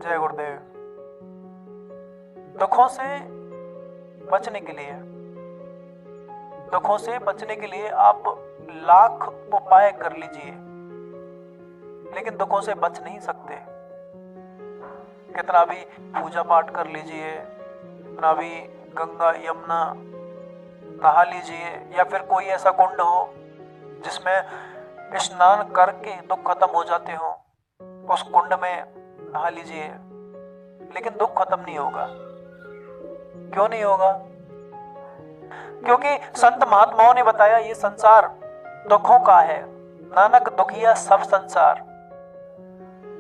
जय गुरुदेव। दुखों से बचने के लिए आप लाख उपाय कर लीजिए, लेकिन दुखों से बच नहीं सकते। कितना भी पूजा पाठ कर लीजिए, कितना भी गंगा यमुना नहा लीजिए, या फिर कोई ऐसा कुंड हो जिसमें स्नान करके दुख खत्म हो जाते हो, उस कुंड में नहा लीजिए, लेकिन दुख खत्म नहीं होगा। क्यों नहीं होगा? क्योंकि संत महात्माओं ने बताया ये संसार दुखों का है। नानक दुखिया सब संसार।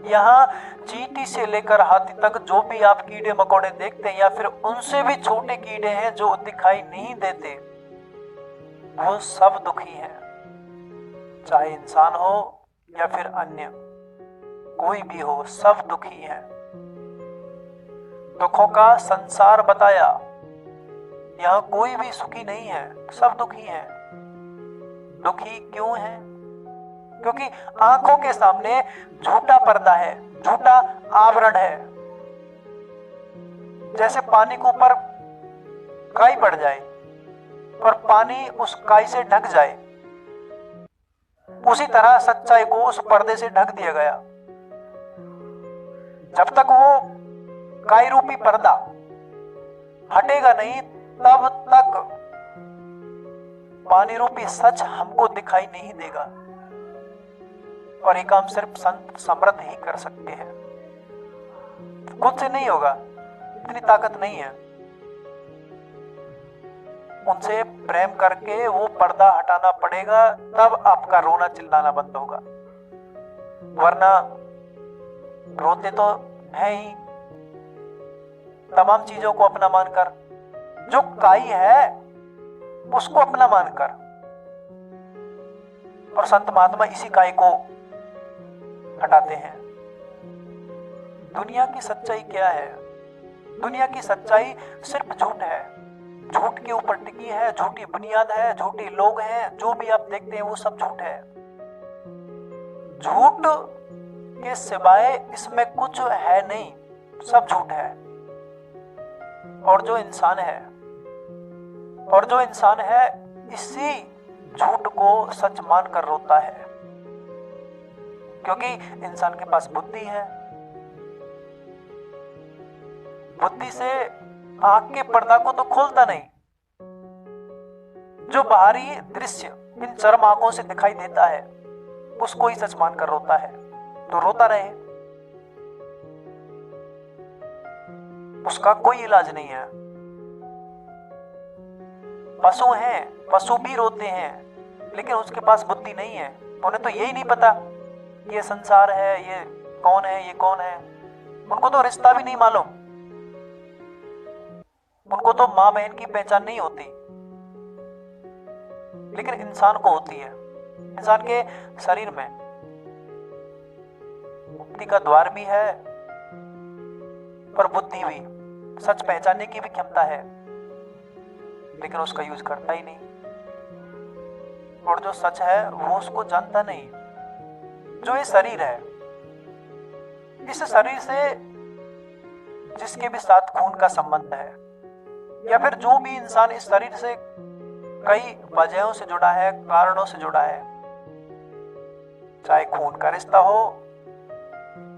यहाँ चींटी से लेकर हाथी तक जो भी आप कीड़े मकोड़े देखते हैं, या फिर उनसे भी छोटे कीड़े हैं जो दिखाई नहीं देते, वो सब दुखी हैं। चाहे इंसान हो या फिर अन्य कोई भी हो, सब दुखी हैं। दुखों का संसार बताया। यहाँ कोई भी सुखी नहीं है, सब दुखी हैं। दुखी क्यों है? क्योंकि आंखों के सामने झूठा पर्दा है, झूठा आवरण है। जैसे पानी के ऊपर काई पड़ जाए और पानी उस काई से ढक जाए, उसी तरह सच्चाई को उस पर्दे से ढक दिया गया। जब तक वो काई रूपी पर्दा हटेगा नहीं, तब तक पानी रूपी सच हमको दिखाई नहीं देगा। और ये काम सिर्फ संत समर्थ ही कर सकते हैं, खुद से नहीं होगा, इतनी ताकत नहीं है। उनसे प्रेम करके वो पर्दा हटाना पड़ेगा, तब आपका रोना चिल्लाना बंद होगा। वरना रोते तो है ही, तमाम चीजों को अपना मानकर। जो काई है उसको अपना मानकर। और संत महात्मा इसी काई को हटाते हैं। दुनिया की सच्चाई क्या है? दुनिया की सच्चाई सिर्फ झूठ है। झूठ के ऊपर टिकी है, झूठी बुनियाद है, झूठे लोग हैं। जो भी आप देखते हैं वो सब झूठ है। झूठ के सिवाय इसमें कुछ है नहीं, सब झूठ है। और जो इंसान है इसी झूठ को सच मानकर रोता है। क्योंकि इंसान के पास बुद्धि है। बुद्धि से आंख के पर्दा को तो खोलता नहीं। जो बाहरी दृश्य इन चरम आंखों से दिखाई देता है, उसको ही सच मानकर रोता है। तो रोता रहे, उसका कोई इलाज नहीं है। पशु हैं, पशु भी रोते हैं, लेकिन उसके पास बुद्धि नहीं है। उन्हें तो यही नहीं पता ये संसार है, ये कौन है, ये कौन है। उनको तो रिश्ता भी नहीं मालूम। उनको तो मां बहन की पहचान नहीं होती, लेकिन इंसान को होती है। इंसान के शरीर में मुक्ति का द्वार भी है और बुद्धि भी, सच पहचानने की भी क्षमता है, लेकिन उसका यूज करता ही नहीं। और जो सच है वो उसको जानता नहीं। जो ये शरीर है, इस शरीर से जिसके भी साथ खून का संबंध है, या फिर जो भी इंसान इस शरीर से कई वजहों से जुड़ा है, कारणों से जुड़ा है, चाहे खून का रिश्ता हो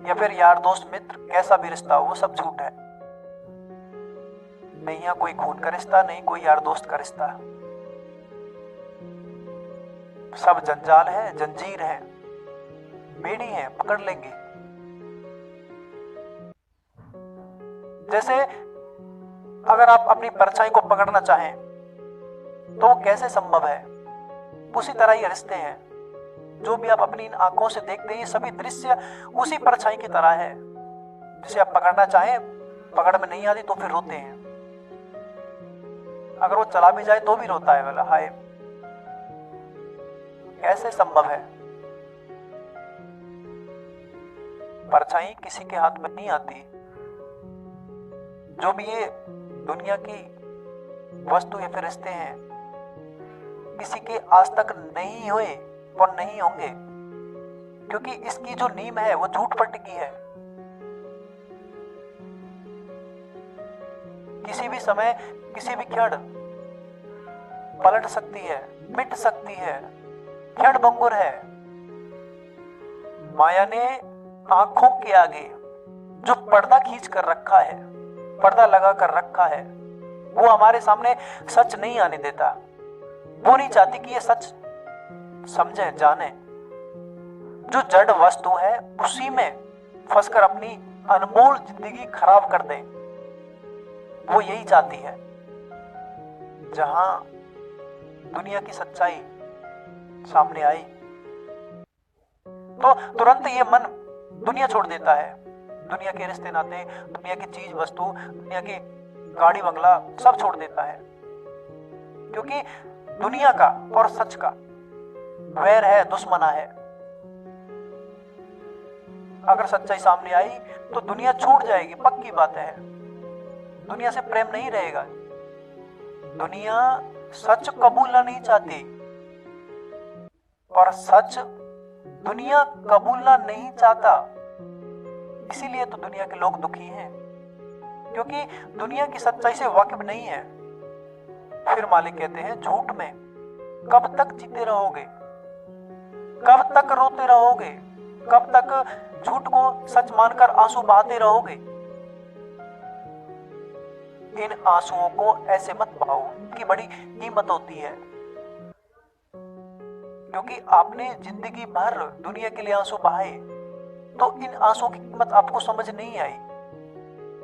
या फिर यार दोस्त मित्र कैसा भी रिश्ता हो, वो सब झूठ है। नहीं है कोई खून का रिश्ता, नहीं कोई यार दोस्त का रिश्ता। सब जंजाल है, जंजीर है, बेड़ी है, पकड़ लेंगे। जैसे अगर आप अपनी परछाई को पकड़ना चाहें तो वो कैसे संभव है? उसी तरह ये रिश्ते हैं। जो भी आप अपनी इन आंखों से देखते हैं, ये सभी दृश्य उसी परछाई की तरह है, जिसे आप पकड़ना चाहें, पकड़ में नहीं आती तो फिर रोते हैं। अगर वो चला भी जाए तो भी रोता है, बोला हाय। कैसे संभव है? परछाई किसी के हाथ में नहीं आती। जो भी ये दुनिया की वस्तु या फिर रिश्ते हैं, किसी के आज तक नहीं हुए और नहीं होंगे, क्योंकि इसकी जो नींव है वो झूठ पर टिकी है। किसी भी समय, किसी भी क्षण पलट सकती है, मिट सकती है, क्षण भंगुर है। माया ने आंखों के आगे जो पर्दा खींच कर रखा है, पर्दा लगा कर रखा है, वो हमारे सामने सच नहीं आने देता। वो नहीं चाहती कि ये सच समझे, जाने। जो जड़ वस्तु है उसी में फंसकर अपनी अनमोल जिंदगी खराब कर दे, वो यही चाहती है। जहां दुनिया की सच्चाई सामने आई तो तुरंत ये मन दुनिया छोड़ देता है। दुनिया के रिश्ते नाते, दुनिया की चीज वस्तु, दुनिया की गाड़ी बंगला सब छोड़ देता है, क्योंकि दुनिया का और सच का वैर है, दुश्मना है। अगर सच्चाई सामने आई तो दुनिया छूट जाएगी, पक्की बात है। दुनिया से प्रेम नहीं रहेगा। दुनिया सच कबूलना नहीं चाहती, और सच दुनिया कबूलना नहीं चाहता। इसीलिए तो दुनिया के लोग दुखी हैं, क्योंकि दुनिया की सच्चाई से वाकिफ नहीं है। फिर मालिक कहते हैं, झूठ में कब तक जीते रहोगे, कब तक रोते रहोगे, कब तक झूठ को सच मानकर आंसू बहाते रहोगे। इन आंसुओं को ऐसे मत बहाओ, इनकी बड़ी कीमत होती है, क्योंकि आपने जिंदगी भर दुनिया के लिए आंसू बहाए, तो इन आंसुओं की कीमत आपको समझ नहीं आई।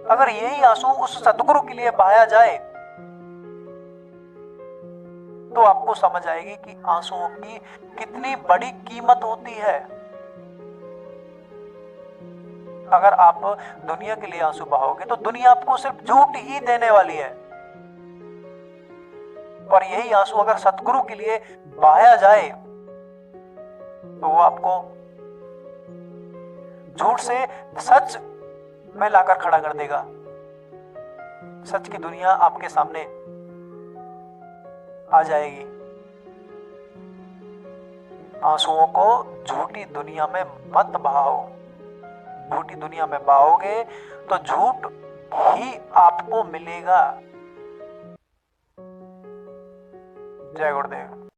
अगर यही आंसू उस सतगुरु के लिए बहाया जाए तो आपको समझ आएगी कि आंसुओं की कितनी बड़ी कीमत होती है। अगर आप दुनिया के लिए आंसू बहाओगे तो दुनिया आपको सिर्फ झूठ ही देने वाली है, और यही आंसू अगर सतगुरु के लिए बहाया जाए तो वो आपको झूठ से सच में लाकर खड़ा कर देगा। सच की दुनिया आपके सामने आ जाएगी। आंसुओं को झूठी दुनिया में मत बहाओ। झूठी दुनिया में बहाओगे तो झूठ ही आपको मिलेगा। जय गुरुदेव।